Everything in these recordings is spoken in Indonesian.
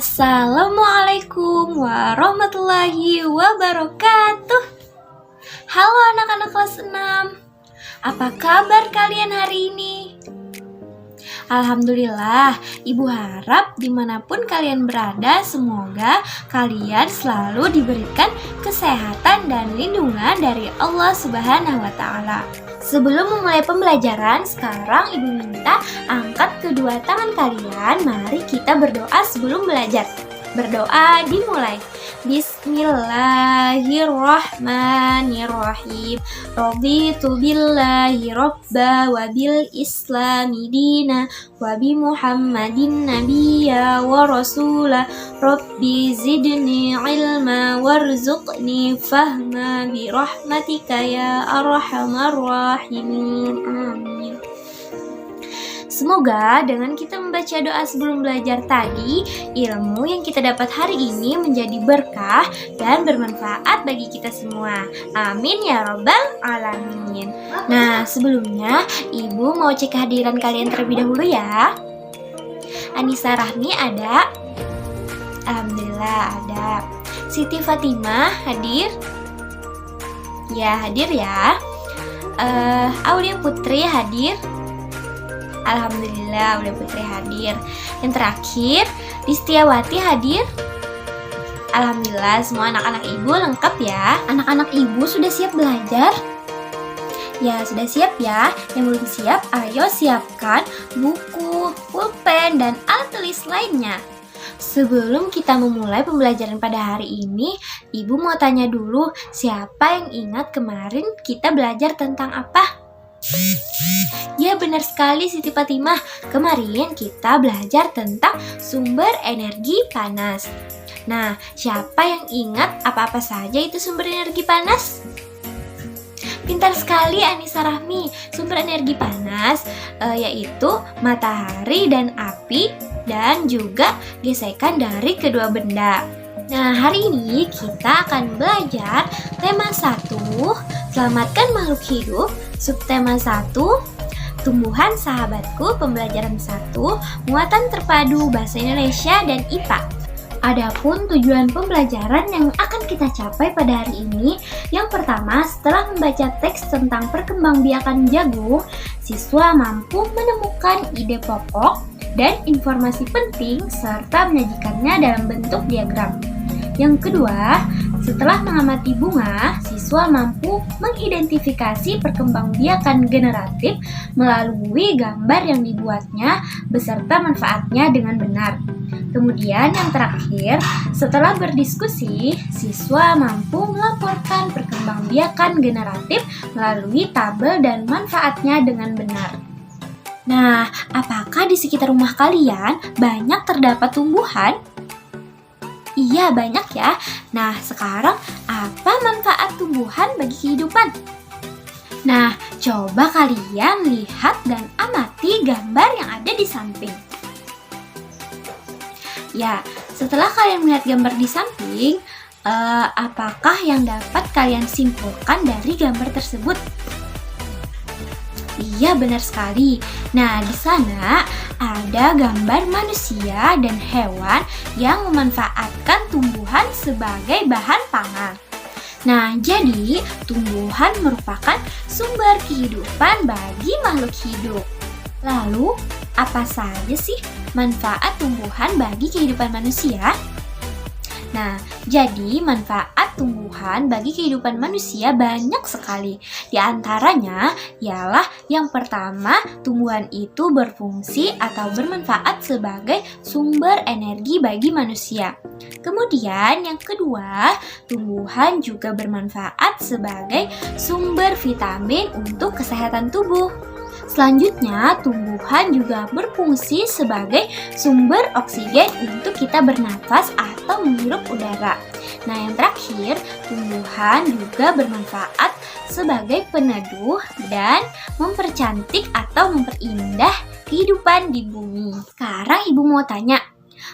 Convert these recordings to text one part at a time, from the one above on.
Assalamualaikum warahmatullahi wabarakatuh. Halo anak-anak kelas 6. Apa kabar kalian hari ini? Alhamdulillah, Ibu harap dimanapun kalian berada, semoga kalian selalu diberikan kesehatan dan lindungan dari Allah Subhanahu wa Ta'ala. Sebelum memulai pembelajaran, sekarang Ibu minta angkat kedua tangan kalian. Mari kita berdoa sebelum belajar. Berdoa dimulai. Bismillahirrahmanirrahim. Raditu billahi robba wa bil islami dina wa bi muhammadin nabiyya wa rasula. Rabbi zidni ilma warzuqni fahma bi rahmatika ya arhamar rahimin. Amin. Semoga dengan kita membaca doa sebelum belajar tadi, ilmu yang kita dapat hari ini menjadi berkah dan bermanfaat bagi kita semua. Amin ya robbal alamin. Nah, sebelumnya Ibu mau cek kehadiran kalian terlebih dahulu ya. Anissa Rahmi ada? Alhamdulillah ada. Siti Fatimah hadir? Ya, hadir ya. Aulia Putri hadir? Alhamdulillah, Aulia Putri hadir. Yang terakhir, Distiawati hadir? Alhamdulillah, semua anak-anak Ibu lengkap ya. Anak-anak Ibu sudah siap belajar? Ya, sudah siap ya. Yang belum siap, ayo siapkan buku, pulpen, dan alat tulis lainnya. Sebelum kita memulai pembelajaran pada hari ini, Ibu mau tanya dulu, siapa yang ingat kemarin kita belajar tentang apa? Ya, benar sekali Siti Fatimah. Kemarin kita belajar tentang sumber energi panas. Nah, siapa yang ingat apa-apa saja itu sumber energi panas? Pintar sekali Anissa Rahmi. Sumber energi panas yaitu matahari dan api dan juga gesekan dari kedua benda. Nah, hari ini kita akan belajar tema 1, selamatkan makhluk hidup, subtema 1, tumbuhan sahabatku, pembelajaran 1, muatan terpadu bahasa Indonesia dan IPA. Adapun tujuan pembelajaran yang akan kita capai pada hari ini, yang pertama, setelah membaca teks tentang perkembangbiakan jagung, siswa mampu menemukan ide pokok dan informasi penting serta menyajikannya dalam bentuk diagram. Yang kedua, setelah mengamati bunga, siswa mampu mengidentifikasi perkembangbiakan generatif melalui gambar yang dibuatnya beserta manfaatnya dengan benar. Kemudian yang terakhir, setelah berdiskusi, siswa mampu melaporkan perkembangbiakan generatif melalui tabel dan manfaatnya dengan benar. Nah, apakah di sekitar rumah kalian banyak terdapat tumbuhan? Iya, banyak ya. Nah, sekarang apa manfaat tumbuhan bagi kehidupan? Nah, coba kalian lihat dan amati gambar yang ada di samping. Ya, setelah kalian melihat gambar di samping, apakah yang dapat kalian simpulkan dari gambar tersebut? Iya, benar sekali. Nah, di sana ada gambar manusia dan hewan yang memanfaatkan tumbuhan sebagai bahan pangan. Nah, jadi tumbuhan merupakan sumber kehidupan bagi makhluk hidup. Lalu, apa saja sih manfaat tumbuhan bagi kehidupan manusia? Nah, jadi manfaat tumbuhan bagi kehidupan manusia banyak sekali. Di antaranya ialah yang pertama, tumbuhan itu berfungsi atau bermanfaat sebagai sumber energi bagi manusia. Kemudian yang kedua, tumbuhan juga bermanfaat sebagai sumber vitamin untuk kesehatan tubuh. Selanjutnya, tumbuhan juga berfungsi sebagai sumber oksigen untuk kita bernafas atau menghirup udara. Nah, yang terakhir, tumbuhan juga bermanfaat sebagai peneduh dan mempercantik atau memperindah kehidupan di bumi. Sekarang Ibu mau tanya,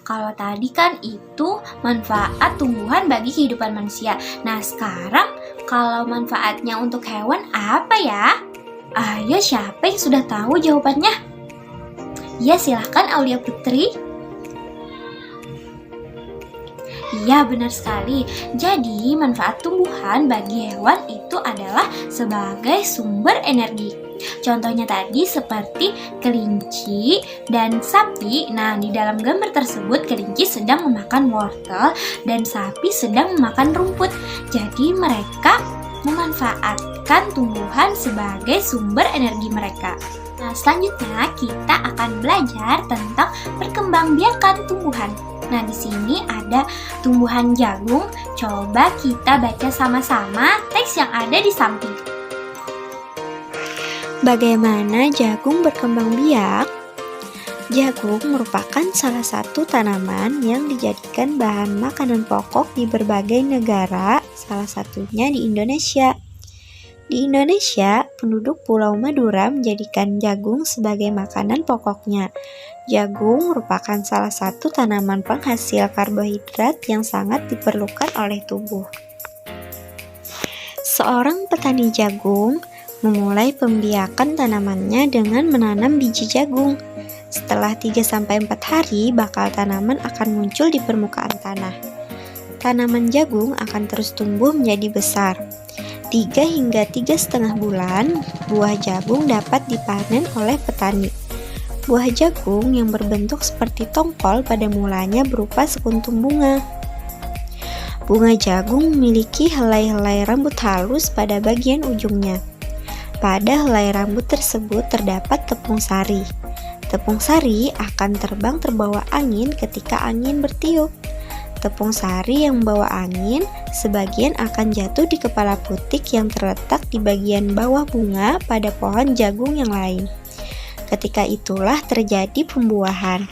kalau tadi kan itu manfaat tumbuhan bagi kehidupan manusia. Nah, sekarang kalau manfaatnya untuk hewan apa ya? Ayo, siapa yang sudah tahu jawabannya? Ya, silahkan Aulia Putri. Iya, benar sekali. Jadi, manfaat tumbuhan bagi hewan itu adalah sebagai sumber energi. Contohnya tadi seperti kelinci dan sapi. Nah, di dalam gambar tersebut kelinci sedang memakan wortel dan sapi sedang memakan rumput. Jadi, mereka memanfaatkan tumbuhan sebagai sumber energi mereka. Nah, selanjutnya kita akan belajar tentang perkembangbiakan tumbuhan. Nah, di sini ada tumbuhan jagung. Coba kita baca sama-sama teks yang ada di samping. Bagaimana jagung berkembang biak? Jagung merupakan salah satu tanaman yang dijadikan bahan makanan pokok di berbagai negara, salah satunya di Indonesia. Di Indonesia, penduduk Pulau Madura menjadikan jagung sebagai makanan pokoknya. Jagung merupakan salah satu tanaman penghasil karbohidrat yang sangat diperlukan oleh tubuh. Seorang petani jagung memulai pembiakan tanamannya dengan menanam biji jagung. Setelah 3-4 hari, bakal tanaman akan muncul di permukaan tanah. Tanaman jagung akan terus tumbuh menjadi besar. 3 hingga 3,5 bulan, buah jagung dapat dipanen oleh petani. Buah jagung yang berbentuk seperti tongkol pada mulanya berupa sekuntum bunga. Bunga jagung memiliki helai-helai rambut halus pada bagian ujungnya. Pada helai rambut tersebut terdapat tepung sari. Tepung sari akan terbang terbawa angin ketika angin bertiup. Tepung sari yang membawa angin, sebagian akan jatuh di kepala putik yang terletak di bagian bawah bunga pada pohon jagung yang lain. Ketika itulah terjadi pembuahan.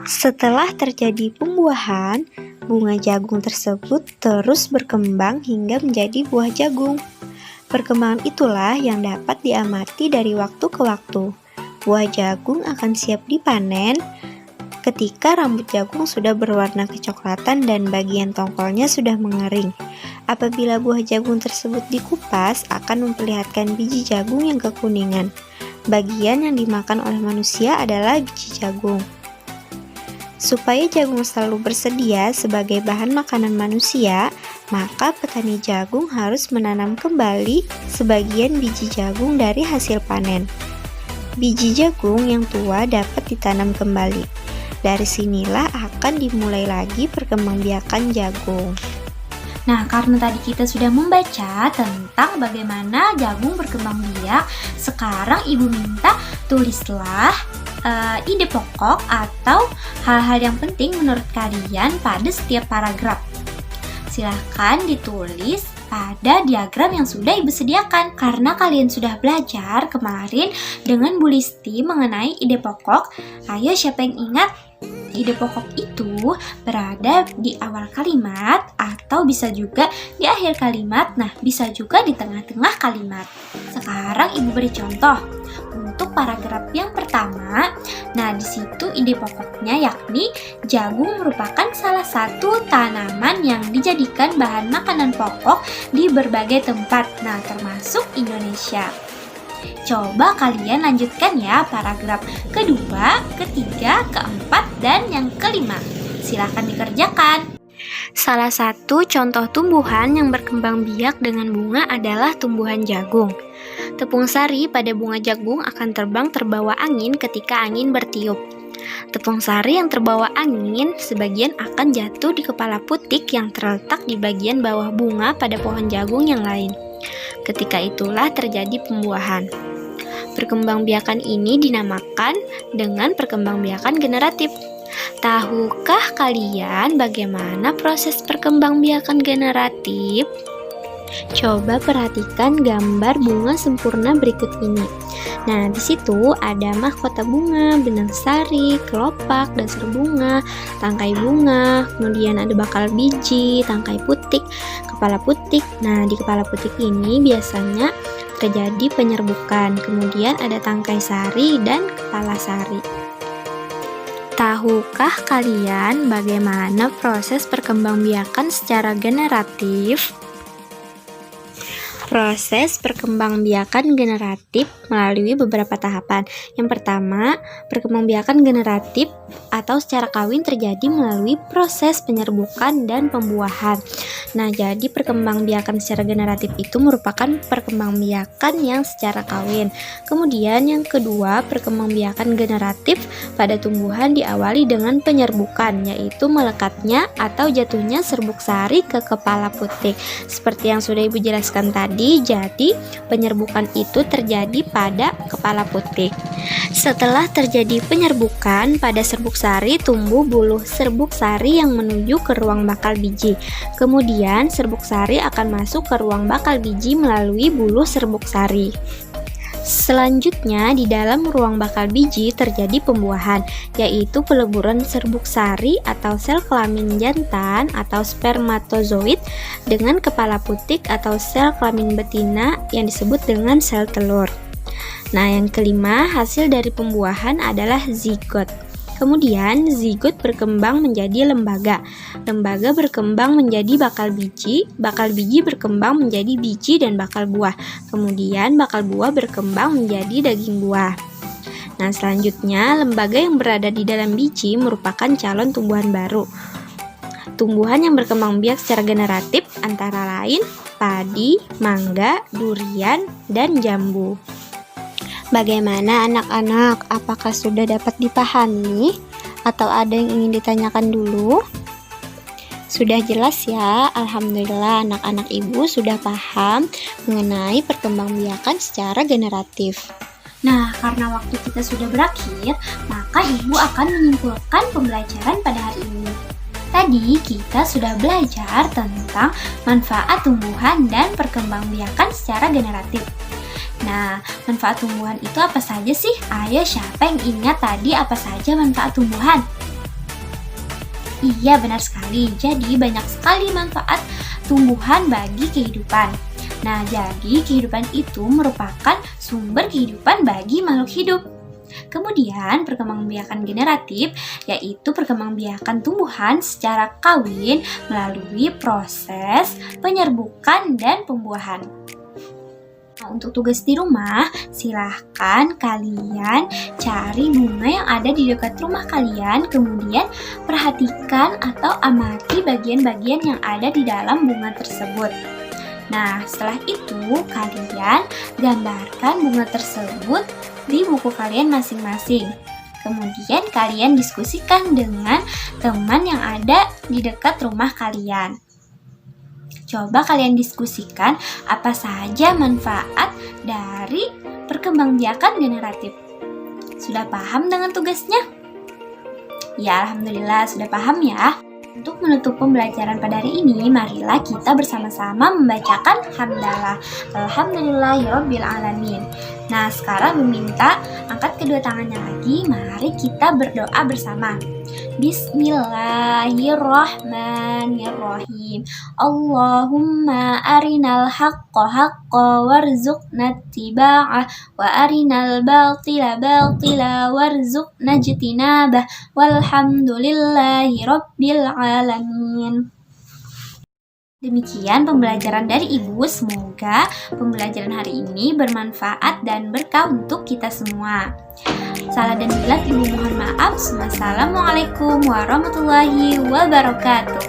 Setelah terjadi pembuahan, bunga jagung tersebut terus berkembang hingga menjadi buah jagung. Perkembangan itulah yang dapat diamati dari waktu ke waktu. Buah jagung akan siap dipanen ketika rambut jagung sudah berwarna kecoklatan dan bagian tongkolnya sudah mengering. Apabila buah jagung tersebut dikupas, akan memperlihatkan biji jagung yang kekuningan. Bagian yang dimakan oleh manusia adalah biji jagung. Supaya jagung selalu bersedia sebagai bahan makanan manusia, maka petani jagung harus menanam kembali sebagian biji jagung dari hasil panen. Biji jagung yang tua dapat ditanam kembali. Dari sinilah akan dimulai lagi perkembangbiakan jagung. Nah, karena tadi kita sudah membaca tentang bagaimana jagung berkembang biak, sekarang Ibu minta tulislah ide pokok atau hal-hal yang penting menurut kalian pada setiap paragraf. Silahkan ditulis pada diagram yang sudah Ibu sediakan. Karena kalian sudah belajar kemarin dengan Bu Listi mengenai ide pokok, ayo siapa yang ingat? Ide pokok itu berada di awal kalimat atau bisa juga di akhir kalimat, nah bisa juga di tengah-tengah kalimat. Sekarang Ibu beri contoh. Untuk paragraf yang pertama, nah di situ ide pokoknya yakni jagung merupakan salah satu tanaman yang dijadikan bahan makanan pokok di berbagai tempat, nah termasuk Indonesia. Coba kalian lanjutkan ya paragraf kedua, ketiga, keempat, dan yang kelima. Silahkan dikerjakan. Salah satu contoh tumbuhan yang berkembang biak dengan bunga adalah tumbuhan jagung. Tepung sari pada bunga jagung akan terbang terbawa angin ketika angin bertiup. Tepung sari yang terbawa angin sebagian akan jatuh di kepala putik yang terletak di bagian bawah bunga pada pohon jagung yang lain. Ketika itulah terjadi pembuahan. Perkembangbiakan ini dinamakan dengan perkembangbiakan generatif. Tahukah kalian bagaimana proses perkembangbiakan generatif? Coba perhatikan gambar bunga sempurna berikut ini. Nah, di situ ada mahkota bunga, benang sari, kelopak, dasar bunga, tangkai bunga, kemudian ada bakal biji, tangkai putik, kepala putik. Nah, di kepala putik ini biasanya terjadi penyerbukan. Kemudian ada tangkai sari dan kepala sari. Tahukah kalian bagaimana proses perkembangbiakan secara generatif? Proses perkembangbiakan generatif melalui beberapa tahapan. Yang pertama, perkembangbiakan generatif atau secara kawin terjadi melalui proses penyerbukan dan pembuahan. Nah, jadi perkembangbiakan secara generatif itu merupakan perkembangbiakan yang secara kawin. Kemudian yang kedua, perkembangbiakan generatif pada tumbuhan diawali dengan penyerbukan, yaitu melekatnya atau jatuhnya serbuk sari ke kepala putik. Seperti yang sudah Ibu jelaskan tadi, jadi penyerbukan itu terjadi pada kepala putik. Setelah terjadi penyerbukan pada serbuk sari, tumbuh buluh serbuk sari yang menuju ke ruang bakal biji. Kemudian serbuk sari akan masuk ke ruang bakal biji melalui buluh serbuk sari. Selanjutnya, di dalam ruang bakal biji terjadi pembuahan, yaitu peleburan serbuk sari atau sel kelamin jantan atau spermatozoid dengan kepala putik atau sel kelamin betina yang disebut dengan sel telur. Nah, yang kelima, hasil dari pembuahan adalah zigot. Kemudian, zigot berkembang menjadi lembaga. Lembaga berkembang menjadi bakal biji berkembang menjadi biji dan bakal buah. Kemudian, bakal buah berkembang menjadi daging buah. Nah, selanjutnya, lembaga yang berada di dalam biji merupakan calon tumbuhan baru. Tumbuhan yang berkembang biak secara generatif antara lain padi, mangga, durian, dan jambu. Bagaimana anak-anak? Apakah sudah dapat dipahami? Atau ada yang ingin ditanyakan dulu? Sudah jelas ya? Alhamdulillah anak-anak Ibu sudah paham mengenai perkembangbiakan secara generatif. Nah, karena waktu kita sudah berakhir, maka Ibu akan menyimpulkan pembelajaran pada hari ini. Tadi kita sudah belajar tentang manfaat tumbuhan dan perkembangbiakan secara generatif. Nah, manfaat tumbuhan itu apa saja sih? Ayo, siapa yang ingat tadi apa saja manfaat tumbuhan? Iya, benar sekali. Jadi, banyak sekali manfaat tumbuhan bagi kehidupan. Nah, jadi kehidupan itu merupakan sumber kehidupan bagi makhluk hidup. Kemudian, perkembangbiakan generatif yaitu perkembangbiakan tumbuhan secara kawin melalui proses penyerbukan dan pembuahan. Nah, untuk tugas di rumah, silahkan kalian cari bunga yang ada di dekat rumah kalian, kemudian perhatikan atau amati bagian-bagian yang ada di dalam bunga tersebut. Nah, setelah itu kalian gambarkan bunga tersebut di buku kalian masing-masing. Kemudian kalian diskusikan dengan teman yang ada di dekat rumah kalian. Coba kalian diskusikan apa saja manfaat dari perkembangbiakan generatif. Sudah paham dengan tugasnya? Ya, alhamdulillah sudah paham ya. Untuk menutup pembelajaran pada hari ini, marilah kita bersama-sama membacakan hamdalah. Alhamdulillahirabbil alamin. Nah, sekarang meminta angkat kedua tangannya lagi. Mari kita berdoa bersama. Bismillahirrahmanirrahim. Allahumma arinal haqqa haqqa warzuqna ittiba'ah wa arinal batila batila warzuqna ijtinabah walhamdulillahi rabbil alamin. Demikian pembelajaran dari Ibu. Semoga pembelajaran hari ini bermanfaat dan berkah untuk kita semua. Salah dan bila Ibu mohon maaf. Wassalamualaikum warahmatullahi wabarakatuh.